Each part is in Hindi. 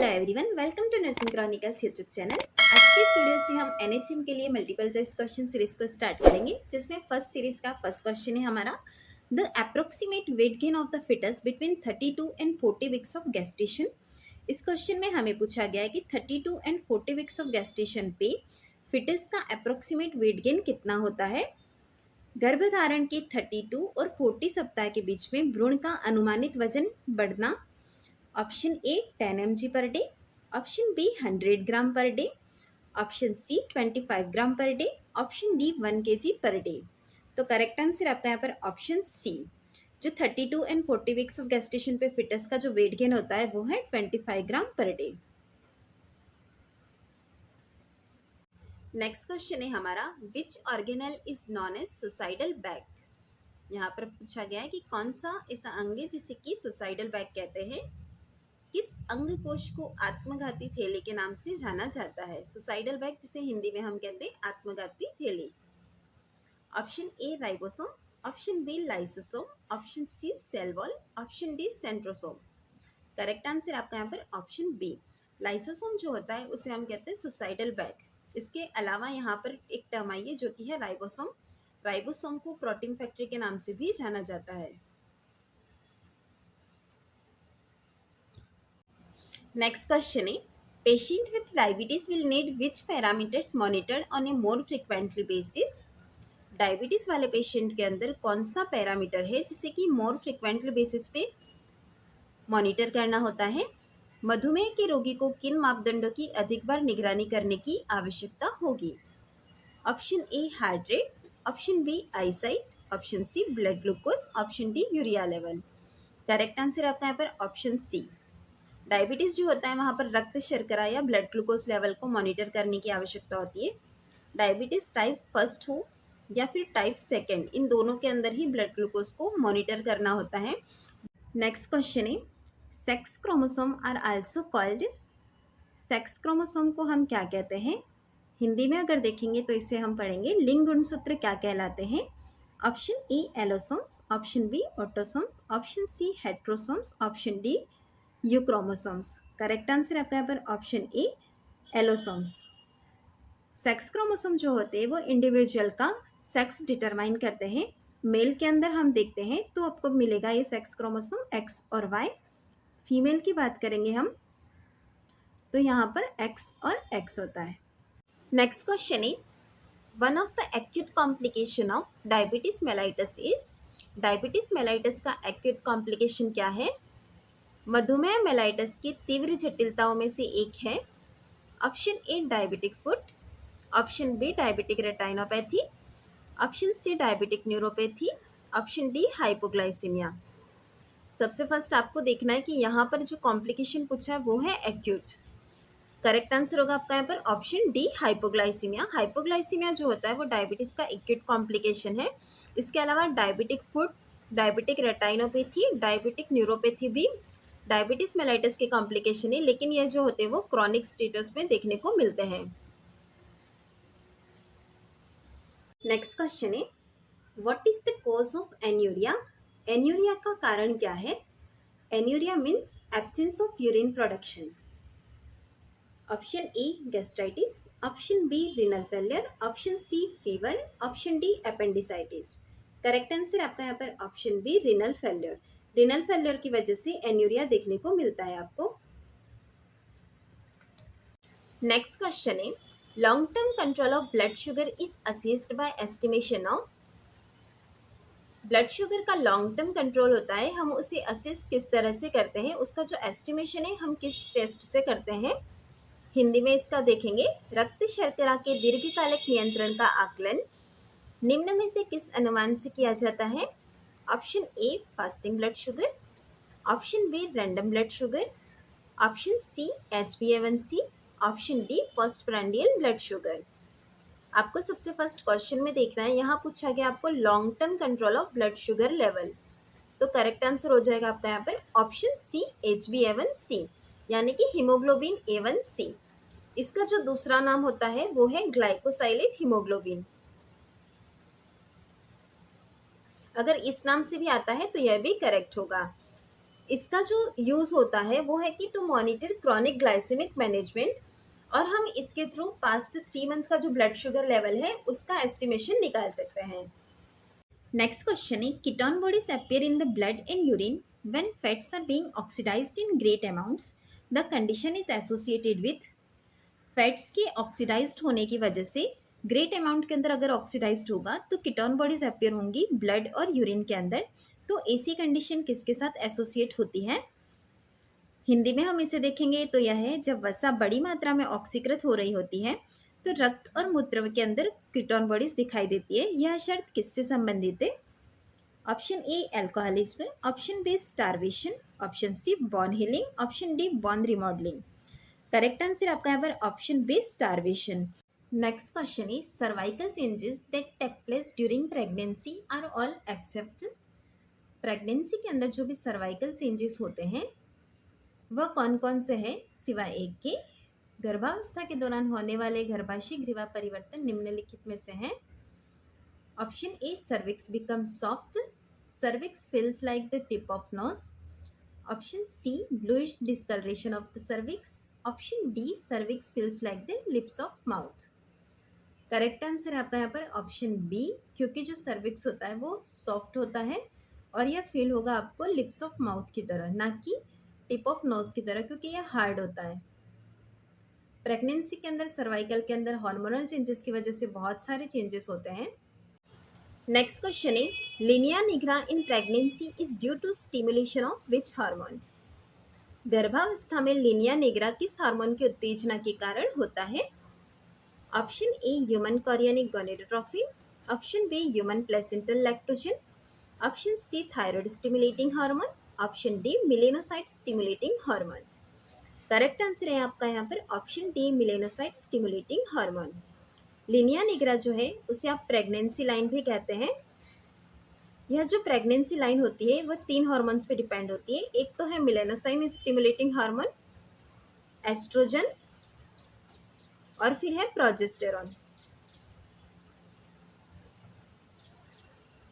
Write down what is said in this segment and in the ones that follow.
Everyone, welcome to nursing chronicles YouTube channel. आज की इस वीडियो से हम एनएचएम के लिए मल्टीपल चॉइस क्वेश्चन सीरीज को स्टार्ट करेंगे, जिसमें फर्स्ट सीरीज का फर्स्ट क्वेश्चन है हमारा the approximate weight gain of the foetus between 32 and 40 weeks of gestation. इस क्वेश्चन में हमें पूछा गया है कि 32 एंड 40 वीक्स ऑफ गेस्टेशन पे फिटस का अप्रोक्सीमेट वेट गेन कितना होता है। गर्भधारण के 32 और 40 सप्ताह के बीच में भ्रूण का अनुमानित वजन बढ़ना। Option A 10 mg per day, option B 100 gram per day, option C 25 gram per day, option D 1 kg per day. तो करेक्ट आंसर आपका यहाँ पर ऑप्शन सी। जो 32 एंड 40 वीक्स ऑफ गेस्टेशन पे फिटस का जो वेट गेन होता है वो है 25 gram per day. Next question है हमारा which organelle is known as suicidal bag. यहाँ पर पूछा गया है कि कौन सा ऐसा अंग है जिसे कि सुसाइडल बैग कहते हैं। किस अंग कोश को आत्मघाती थैली के नाम से जाना जाता है। सुसाइडल बैग जिसे हिंदी में हम कहते हैं आत्मघाती थैली। Option A ribosome, option B lysosome, option C cell wall, option D centrosome. Correct answer आपका यहाँ पर ऑप्शन बी। लाइसोसोम जो होता है उसे हम कहते हैं सुसाइडल बैग। इसके अलावा यहाँ पर एक टर्म आई है जो कि है राइबोसोम। राइबोसोम को प्रोटीन फैक्ट्री के नाम से भी जाना जाता है। Next question है patient with diabetes will need which parameters monitored on a more frequently basis। Diabetes वाले पेशेंट के अंदर कौन सा पैरामीटर है जिसे कि मोर फ्रिक्वेंटली बेसिस पे मॉनिटर करना होता है। मधुमेह के रोगी को किन मापदंडों की अधिक बार निगरानी करने की आवश्यकता होगी। Option A heart rate, option B eyesight, option C blood glucose, option D urea level. Correct answer आपका यहाँ पर ऑप्शन सी। डायबिटीज जो होता है वहाँ पर रक्त शर्करा या ब्लड ग्लूकोज लेवल को मॉनिटर करने की आवश्यकता होती है। डायबिटीज टाइप फर्स्ट हो या फिर टाइप सेकंड, इन दोनों के अंदर ही ब्लड ग्लूकोज को मॉनिटर करना होता है। नेक्स्ट क्वेश्चन है sex chromosome are also called. Sex chromosome को हम क्या कहते हैं। हिंदी में अगर देखेंगे तो इसे हम पढ़ेंगे लिंग गुणसूत्र क्या कहलाते हैं। Option A allosomes, option B autosomes, option C heterosomes, option D euchromosomes. Correct answer आपका यहाँ पर option A allosomes. Sex chromosome जो होते हैं वो इंडिविजुअल का सेक्स डिटरमाइन करते हैं। मेल के अंदर हम देखते हैं तो आपको मिलेगा ये सेक्स क्रोमोसोम एक्स और वाई। फीमेल की बात करेंगे हम तो यहाँ पर एक्स और एक्स होता है। नेक्स्ट क्वेश्चन है one of the acute complication of diabetes mellitus is. Diabetes mellitus का एक्यूट कॉम्प्लिकेशन क्या है। मधुमेह मेलाइटस की तीव्र जटिलताओं में से एक है। Option A diabetic foot, option B diabetic retinopathy, option C diabetic neuropathy, option D hypoglycaemia. सबसे फर्स्ट आपको देखना है कि यहाँ पर जो कॉम्प्लिकेशन पूछा है वो है एक्यूट। करेक्ट आंसर होगा आपका यहाँ पर ऑप्शन डी हाइपोग्लाइसीमिया। हाइपोग्लाइसीमिया जो होता है वो डायबिटीज का एक्यूट कॉम्प्लिकेशन है। इसके अलावा diabetic foot, diabetic रेटाइनोपैथी, diabetic neuropathy भी डायबिटीज मेलाइटस के कॉम्प्लिकेशन है, लेकिन ये जो होते हैं वो क्रॉनिक स्टेटस में देखने को मिलते हैं। नेक्स्ट क्वेश्चन है what is the cause of anuria. Anuria का कारण क्या है। Anuria means absence of urine production. Option A gastritis, option B renal failure, option C fever, option D appendicitis. Correct answer आपका यहाँ पर option B renal failure. Renal failure की वजह से एन्यूरिया देखने को मिलता है आपको। नेक्स्ट क्वेश्चन है long term control of blood sugar is assessed by estimation of. Blood sugar का लॉन्ग टर्म कंट्रोल होता है, हम उसे असेस किस तरह से करते हैं, उसका जो एस्टिमेशन है हम किस टेस्ट से करते हैं। हिंदी में इसका देखेंगे रक्त शर्करा के दीर्घकालिक नियंत्रण का आकलन निम्न में से किस अनुमान से किया जाता है। Option A fasting blood sugar, option B random blood sugar, option C HbA1c, option D postprandial blood sugar. आपको सबसे फर्स्ट क्वेश्चन में देखना है, यहाँ पूछा गया आपको long term control of blood sugar level, तो करेक्ट आंसर हो जाएगा आपका यहाँ पर ऑप्शन सी HbA1c यानी कि हीमोग्लोबिन A1c। इसका जो दूसरा नाम होता है वो है ग्लाइकोसाइलेट हीमोग्लोबिन। अगर इस नाम से भी आता है तो यह भी करेक्ट होगा। इसका जो यूज़ होता है वो है कि to monitor chronic glycaemic management, और हम इसके थ्रू पास्ट 3 मंथ का जो ब्लड शुगर लेवल है उसका एस्टिमेशन निकाल सकते हैं। नेक्स्ट क्वेश्चन है ketone bodies appear in the blood and urine when fats are being oxidised in great amounts, the condition is associated with. Fats के ऑक्सीडाइज्ड होने की वजह से ग्रेट अमाउंट के अंदर अगर ऑक्सीडाइज्ड होगा तो कीटोन बॉडीज अपीयर होंगी ब्लड और यूरिन के अंदर। तो ऐसी कंडीशन किसके साथ एसोसिएट होती है? हिंदी में हम इसे देखेंगे तो यह है जब वसा बड़ी मात्रा में ऑक्सीकृत हो रही होती है तो रक्त और मूत्र के अंदर कीटोन बॉडीज दिखाई देती है। यह शर्त किससे संबंधित है? Option A alcoholism, option B starvation, option C bone healing, option D bone remodelling. Correct answer आपका यहाँ पर option B starvation. Next question is cervical changes that take place during pregnancy are all except. Pregnancy के अंदर जो भी सर्वाइकल चेंजेस होते हैं वह कौन कौन से हैं सिवाय एक के? गर्भावस्था के दौरान होने वाले गर्भाशय ग्रीवा परिवर्तन निम्नलिखित में से हैं। Option A cervix become soft, cervix feels like the tip of nose, option C bluish discolouration of the cervix, option D cervix feels like the lips of mouth. Correct answer है आपका यहाँ पर ऑप्शन बी, क्योंकि जो सर्विक्स होता है वो सॉफ्ट होता है और यह फील होगा आपको लिप्स ऑफ माउथ की तरह, ना कि टिप ऑफ नोज की तरह, क्योंकि यह हार्ड होता है। प्रेगनेंसी के अंदर सर्वाइकल के अंदर हार्मोनल चेंजेस की वजह से बहुत सारे चेंजेस होते हैं। नेक्स्ट क्वेश्चन है linea nigra in pregnancy is due to stimulation of which hormone. गर्भावस्था में लिनिया निग्रा किस हार्मोन की उत्तेजना के कारण होता है? Option A human chorionic gonadotropin, option B human placental lactogen, option C thyroid stimulating hormone, option D melanocyte stimulating hormone. Correct answer है आपका यहाँ पर option D melanocyte stimulating hormone. Linea nigra जो है उसे आप प्रेगनेंसी लाइन भी कहते हैं। यह जो प्रेगनेंसी लाइन होती है वह 3 हार्मोन्स पे डिपेंड होती है। एक तो है मिलेनोसाइन स्टिमुलेटिंग हार्मोन, एस्ट्रोजन और फिर है प्रोजेस्टेरॉन।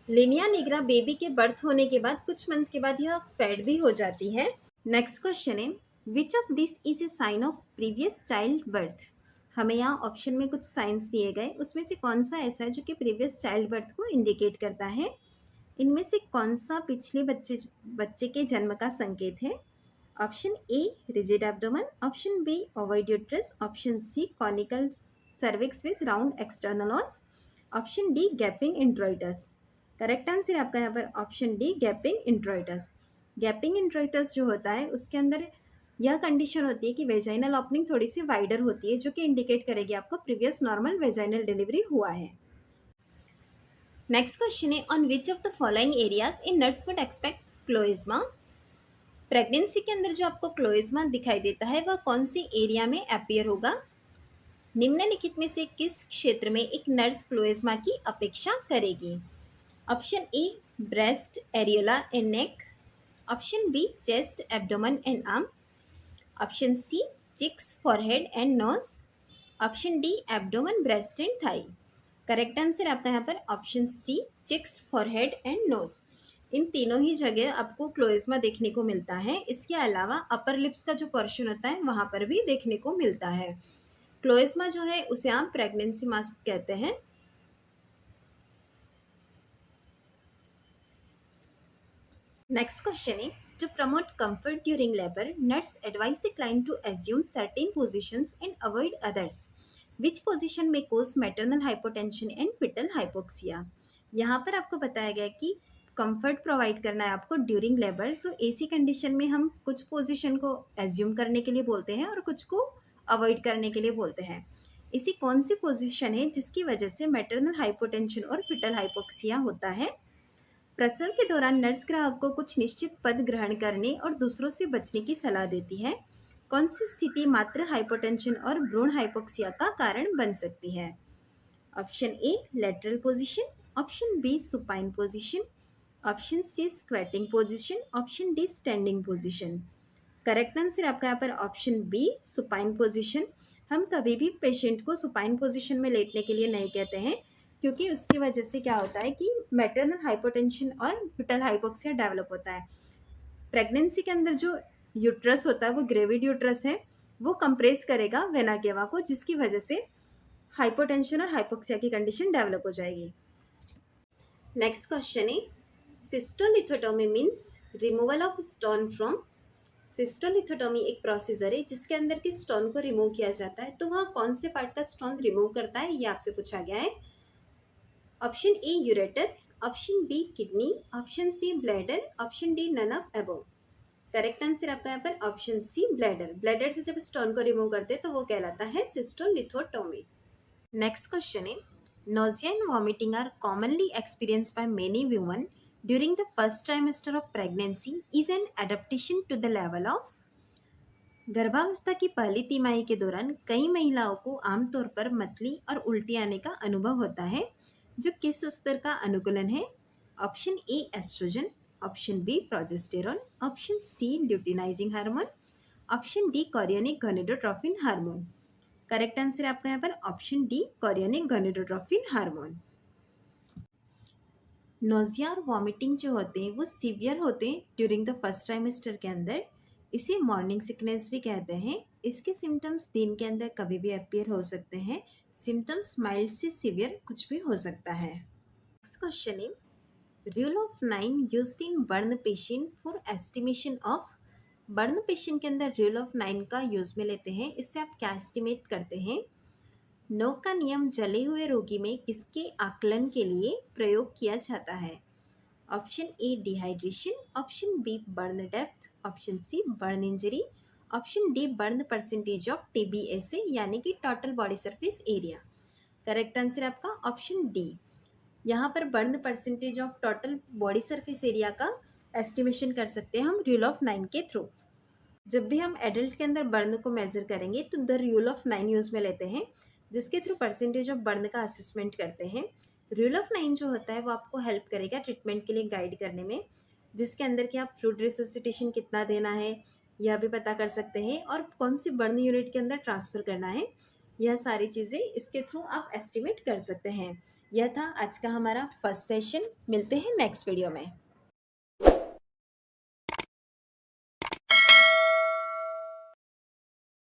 लिनिया निग्रा बेबी के बर्थ होने के बाद कुछ मंथ के बाद यह फेड भी हो जाती है। नेक्स्ट क्वेश्चन है which of this is a sign of previous childbirth. हमें यहाँ ऑप्शन में कुछ साइंस दिए गए, उसमें से कौन सा ऐसा है जो कि प्रीवियस चाइल्ड बर्थ को इंडिकेट करता है? इनमें से कौन सा पिछले बच्चे के जन्म का संकेत है? Option A rigid abdomen, option B ovoid uterus, option C conical cervix with round external os, option D gaping introitus. Correct answer है आपका यहाँ पर option D gaping introitus. Gaping introitus जो होता है उसके अंदर यह कंडीशन होती है कि वेजाइनल ओपनिंग थोड़ी सी वाइडर होती है, जो कि इंडिकेट करेगी आपको प्रीवियस नॉर्मल वेजाइनल डिलीवरी हुआ है। नेक्स्ट क्वेश्चन है on which of the following areas in nurse would expect chloasma. Pregnancy के अंदर जो आपको क्लोइज्मा दिखाई देता है वह कौन सी एरिया में अपीयर होगा? निम्नलिखित में से किस क्षेत्र में एक नर्स क्लोइज्मा की अपेक्षा करेगी? Option A breast, areola and neck, option B chest, abdomen and arm, option C cheeks, forehead and nose, option D abdomen, breast and thigh. Correct answer आपका यहाँ पर option C cheeks, forehead and nose. इन तीनों ही जगह आपको क्लोइज्मा देखने को मिलता है। इसके अलावा अपर लिप्स का जो पोर्शन होता है वहाँ पर भी देखने को मिलता है। क्लोइज्मा जो है उसे आप प्रेगनेंसी मास्क कहते हैं। नेक्स्ट क्वेश्चन है to promote comfort during labor, nurse advise a client to assume certain positions and avoid others. Which position may cause maternal hypotension and fetal hypoxia? यहाँ पर आपको बताया गया कि कंफर्ट प्रोवाइड करना है आपको ड्यूरिंग लेबर, तो ऐसी कंडीशन में हम कुछ पोजीशन को एज्यूम करने के लिए बोलते हैं और कुछ को अवॉइड करने के लिए बोलते हैं। ऐसी कौन सी पोजीशन है जिसकी वजह से मैटरनल हाइपोटेंशन और फिटल हाइपोक्सिया होता है? प्रसव के दौरान नर्स ग्राहक को कुछ निश्चित पद ग्रहण करने और दूसरों से बचने की सलाह देती है। कौन सी स्थिति मात्र हाइपोटेंशन और भ्रूण हाइपोक्सिया का कारण बन सकती है? Option A lateral position, option B supine position, option C squatting position, option D standing position. Correct answer आपका यहाँ पर ऑप्शन बी सुपाइन पोजीशन। हम कभी भी पेशेंट को सुपाइन पोजीशन में लेटने के लिए नहीं कहते हैं, क्योंकि उसकी वजह से क्या होता है कि मैटरनल हाइपोटेंशन और फिटल हाइपोक्सिया डेवलप होता है। प्रेगनेंसी के अंदर जो यूट्रस होता है वो ग्रेविड यूट्रस है, वो कंप्रेस करेगा वेना केवा को, जिसकी वजह से हाइपोटेंशन और हाइपोक्सिया की कंडीशन डेवलप हो जाएगी। नेक्स्ट क्वेश्चन है cystolithotomy means removal of stone from. Cystolithotomy एक प्रोसीजर है जिसके अंदर के स्टोन को रिमूव किया जाता है। तो वह कौन से पार्ट का स्टोन रिमूव करता है, ये आपसे पूछा गया है। Option A ureter, option B kidney, option C bladder, option D none of above. Correct answer आपका यहाँ पर ऑप्शन सी ब्लैडर। ब्लैडर से जब स्टोन को रिमूव करते हैं तो वो कहलाता है सिस्टोलिथोटोमी। नेक्स्ट क्वेश्चन है nausea and vomiting are commonly experienced by many women during the first trimester of pregnancy is an adaptation to the level of। गर्भावस्था की पहली तिमाही के दौरान कई महिलाओं को आमतौर पर मतली और उल्टी आने का अनुभव होता है, जो किस स्तर का अनुकूलन है। Option A estrogen, option B progesterone, option C luteinizing hormone, option D chorionic gonadotrophin hormone. Correct answer आपका यहाँ पर option D chorionic gonadotrophin hormone. Nausea और वॉमिटिंग जो होते हैं वो सीवियर होते हैं ड्यूरिंग द फर्स्ट ट्राइमेस्टर के अंदर। इसे मॉर्निंग सिकनेस भी कहते हैं। इसके सिम्टम्स दिन के अंदर कभी भी अपीयर हो सकते हैं। सिम्टम्स माइल्ड से सीवियर कुछ भी हो सकता है। नेक्स्ट क्वेश्चन है rule of 9 used in burn patient for estimation of. Burn patient के अंदर रूल ऑफ 9 का यूज में लेते हैं, इससे आप क्या एस्टिमेट करते हैं। 9 का नियम जले हुए रोगी में किसके आकलन के लिए प्रयोग किया जाता है। Option A dehydration, option B burn depth, option C burn injury, option D burn percentage of TBSA यानी कि total body surface area. Correct answer आपका ऑप्शन डी। यहाँ पर burn percentage of total body surface area का एस्टिमेशन कर सकते हैं हम रूल ऑफ 9 के थ्रू। जब भी हम एडल्ट के अंदर बर्न को मेजर करेंगे तो द रूल ऑफ 9 यूज में लेते हैं, जिसके थ्रू परसेंटेज ऑफ बर्न का असेसमेंट करते हैं। रूल ऑफ 9 जो होता है वो आपको हेल्प करेगा ट्रीटमेंट के लिए गाइड करने में, जिसके अंदर कि आप फ्लूइड रिससिटेशन कितना देना है यह भी पता कर सकते हैं, और कौन सी बर्न यूनिट के अंदर ट्रांसफ़र करना है, यह सारी चीज़ें इसके थ्रू आप एस्टिमेट कर सकते हैं। यह था आज का हमारा फर्स्ट सेशन। मिलते हैं नेक्स्ट वीडियो में।